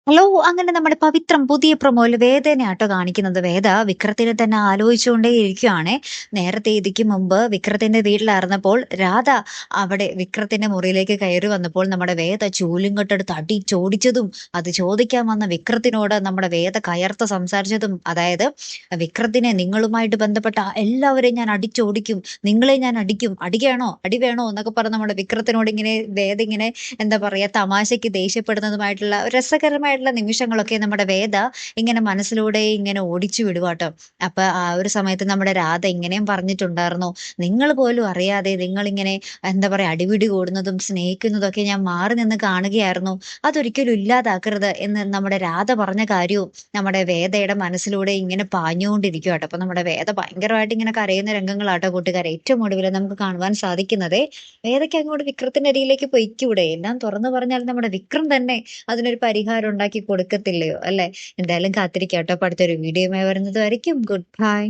Hello! അങ്ങനെ നമ്മുടെ പവിത്രം പുതിയ പ്രൊമോയില് വേദേനെയാട്ടോ കാണിക്കുന്നത്. വേദ വിക്രത്തിനെ തന്നെ ആലോചിച്ചുകൊണ്ടേ ഇരിക്കുവാണേ. നേരത്തെ ഇതിക്ക് മുമ്പ് വിക്രത്തിന്റെ വീട്ടിലായിരുന്നപ്പോൾ രാധ അവിടെ വിക്രത്തിന്റെ മുറിയിലേക്ക് കയറി വന്നപ്പോൾ നമ്മുടെ വേദ ചൂലും കെട്ടെടുത്ത് അടിച്ചോടിച്ചതും, അത് ചോദിക്കാൻ വന്ന വിക്രത്തിനോട് നമ്മുടെ വേദ കയർത്ത് സംസാരിച്ചതും, അതായത് വിക്രത്തിനെ നിങ്ങളുമായിട്ട് ബന്ധപ്പെട്ട എല്ലാവരെയും ഞാൻ അടിച്ചോടിക്കും, നിങ്ങളെ ഞാൻ അടിക്കും, അടി വേണോ? അടി വേണോ? എന്നൊക്കെ പറഞ്ഞ് നമ്മുടെ വിക്രത്തിനോട് ഇങ്ങനെ വേദ ഇങ്ങനെ എന്താ പറയാ തമാശയ്ക്ക് ദേഷ്യപ്പെടുന്നതുമായിട്ടുള്ള ഒരു രസകരമായിട്ടുള്ള നിമിഷങ്ങളൊക്കെ നമ്മുടെ വേദ ഇങ്ങനെ മനസ്സിലൂടെ ഇങ്ങനെ ഓടിച്ചു വിടുവാട്ടോ. അപ്പൊ ആ ഒരു സമയത്ത് നമ്മുടെ രാധ ഇങ്ങനെയും പറഞ്ഞിട്ടുണ്ടായിരുന്നു. നിങ്ങൾ പോലും അറിയാതെ നിങ്ങളിങ്ങനെ എന്താ പറയാ അടിപിടി കൂടുന്നതും സ്നേഹിക്കുന്നതും ഒക്കെ ഞാൻ മാറി നിന്ന് കാണുകയായിരുന്നു. അതൊരിക്കലും ഇല്ലാതാക്കരുത് എന്ന് നമ്മുടെ രാധ പറഞ്ഞ കാര്യവും നമ്മുടെ വേദയുടെ മനസ്സിലൂടെ ഇങ്ങനെ പാഞ്ഞുകൊണ്ടിരിക്കുവാട്ടോ. അപ്പൊ നമ്മുടെ വേദ ഭയങ്കരമായിട്ട് ഇങ്ങനെ കരയുന്ന രംഗങ്ങളാട്ടോ കൂട്ടുകാരെ ഏറ്റവും ഒടുവിൽ നമുക്ക് കാണുവാൻ സാധിക്കുന്നത്. വേദയ്ക്ക് അങ്ങോട്ട് വിക്രത്തിന്റെ അരികിലേക്ക് പൊയ്ക്കൂടെ? എല്ലാം തുറന്നു പറഞ്ഞാൽ നമ്മുടെ വിക്രം തന്നെ അതിനൊരു പരിഹാരം ഉണ്ടാക്കി കൊടുക്കത്തില്ലയോ? അല്ലെ? എന്തായാലും കാത്തിരിക്കാം ട്ടോ. അപ്പൊ അടുത്തൊരു വീഡിയോയുമായി വരുന്നത് വരയ്ക്കും ഗുഡ് ബൈ.